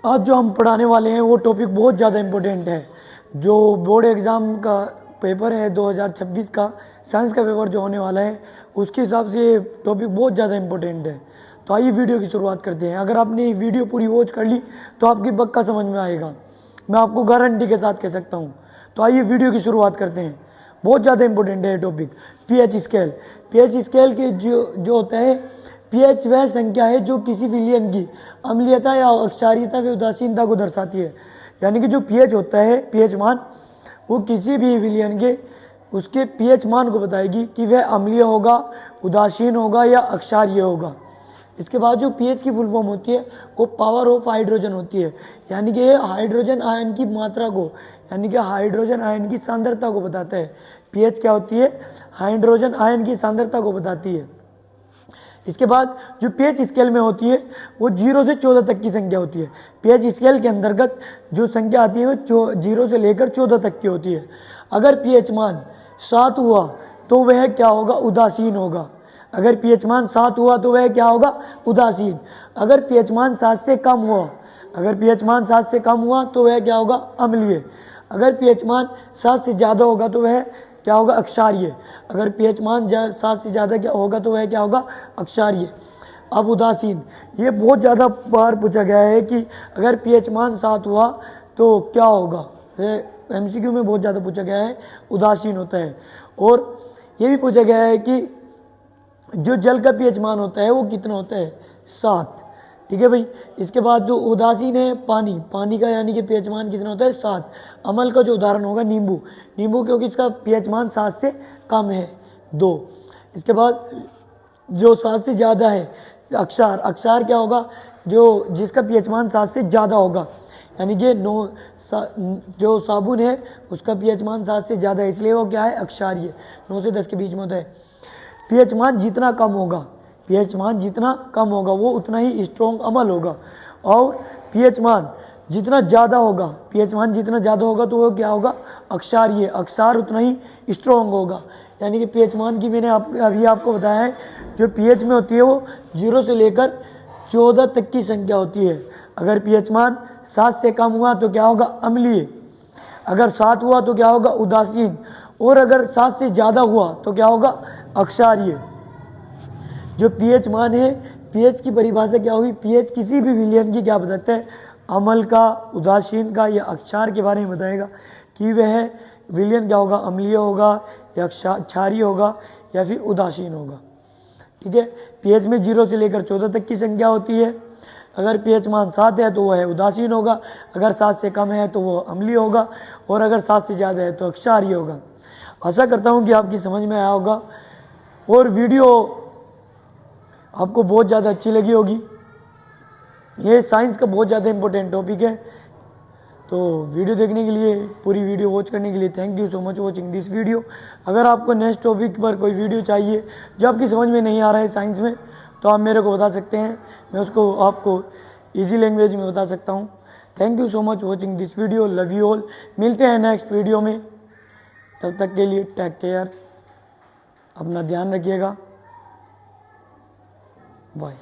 आज जो हम पढ़ाने वाले हैं वो टॉपिक बहुत ज़्यादा इम्पोर्टेंट है। जो बोर्ड एग्ज़ाम का पेपर है 2026 का, साइंस का पेपर जो होने वाला है, उसके हिसाब से ये टॉपिक बहुत ज़्यादा इम्पोर्टेंट है। तो आइए वीडियो की शुरुआत करते हैं। अगर आपने ये वीडियो पूरी वॉच कर ली तो आपकी पक्का समझ में आएगा, मैं आपको गारंटी के साथ कह सकता हूँ। तो आइए वीडियो की शुरुआत करते हैं। बहुत ज़्यादा इंपॉर्टेंट है ये topic. PH scale. PH scale के जो होता है, पीएच वह संख्या है जो किसी विलयन की अम्लीयता या क्षारीयता व उदासीनता को दर्शाती है। यानी कि जो पीएच होता है, पीएच मान, वो किसी भी विलयन के उसके पीएच मान को बताएगी कि वह अम्लीय होगा, उदासीन होगा या अक्षारीय होगा। इसके बाद जो पीएच की फुल फॉर्म होती है वो पावर ऑफ हाइड्रोजन होती है। यानी कि ये हाइड्रोजन आयन की मात्रा को, यानी कि हाइड्रोजन आयन की सांद्रता को बताता है। पीएच क्या होती है? हाइड्रोजन आयन की सांद्रता को बताती है। इसके बाद जो पीएच स्केल में होती है वो 0 से 14 तक की संख्या होती है। पीएच स्केल के अंतर्गत जो संख्या आती है वो 0 से लेकर 14 तक की होती है। अगर पीएच मान 7 हुआ तो वह क्या होगा? उदासीन होगा। अगर पीएच मान 7 हुआ तो वह क्या होगा? उदासीन। अगर पीएच मान 7 से कम हुआ, अगर पीएच मान 7 से कम हुआ तो वह क्या होगा? अम्लीय। अगर पीएच मान 7 से ज़्यादा होगा तो वह क्या होगा? अक्षारीय। अगर पीएच मान 7 से ज़्यादा क्या होगा तो वह क्या होगा? अक्षारीय। अब उदासीन, ये बहुत ज़्यादा बार पूछा गया है कि अगर पीएच मान 7 हुआ तो क्या होगा। एमसीक्यू में बहुत ज़्यादा पूछा गया है, उदासीन होता है। और ये भी पूछा गया है कि जो जल का पीएच मान होता है वो कितना होता है? 7। ठीक है भाई। इसके बाद जो उदासीन है पानी, पानी का यानी कि पीएच मान कितना होता है? 7। अम्ल का जो उदाहरण होगा नींबू, नींबू क्योंकि इसका पीएच मान 7 से कम है, 2। इसके बाद जो 7 से ज़्यादा है अक्षार, अक्षार क्या होगा? जो जिसका पीएच मान 7 से ज़्यादा होगा, यानी कि जो साबुन है उसका पीएच मान 7 से ज़्यादा है, इसलिए वो क्या है? अक्षारीय। 9 से 10 के बीच में होता है। पीएच मान जितना कम होगा, पीएच मान जितना कम होगा वो उतना ही स्ट्रॉन्ग अम्ल होगा। और पीएच मान जितना ज़्यादा होगा, पीएच मान जितना ज़्यादा होगा तो वो क्या होगा? अक्षारीय। अक्षार उतना ही स्ट्रॉन्ग होगा। यानी कि पीएच मान की मैंने अभी आपको बताया है, जो पीएच में होती है वो 0 से लेकर 14 तक की संख्या होती है। अगर पीएच मान 7 से कम हुआ तो क्या होगा? अम्लीय। अगर 7 हुआ तो क्या होगा? उदासीन। और अगर 7 से ज़्यादा हुआ तो क्या होगा? अक्षारीय। जो पीएच मान है, पीएच की परिभाषा क्या होगी? पीएच किसी भी विलयन की क्या बताता है? अम्ल का, उदासीन का या अक्षार के बारे में बताएगा कि वह विलयन क्या होगा? अम्लीय होगा या क्षारीय होगा या फिर उदासीन होगा। ठीक है। पीएच में 0 से लेकर 14 तक की संख्या होती है। अगर पीएच मान 7 है तो वह उदासीन होगा, अगर 7 से कम है तो वह अम्लीय होगा, और अगर 7 से ज़्यादा है तो अक्षारीय होगा। आशा करता हूँ कि आपकी समझ में आया होगा और वीडियो आपको बहुत ज़्यादा अच्छी लगी होगी। ये साइंस का बहुत ज़्यादा इंपॉर्टेंट टॉपिक है। तो वीडियो देखने के लिए, पूरी वीडियो वॉच करने के लिए thank you so much watching this video. अगर आपको नेक्स्ट टॉपिक पर कोई वीडियो चाहिए जो आपकी समझ में नहीं आ रहा है साइंस में, तो आप मेरे को बता सकते हैं, मैं उसको आपको ईजी लैंग्वेज में बता सकता हूँ। Thank you so much watching this video. Love you all. मिलते हैं नेक्स्ट वीडियो में। तब तक के लिए टेक केयर, अपना ध्यान रखिएगा। बाय।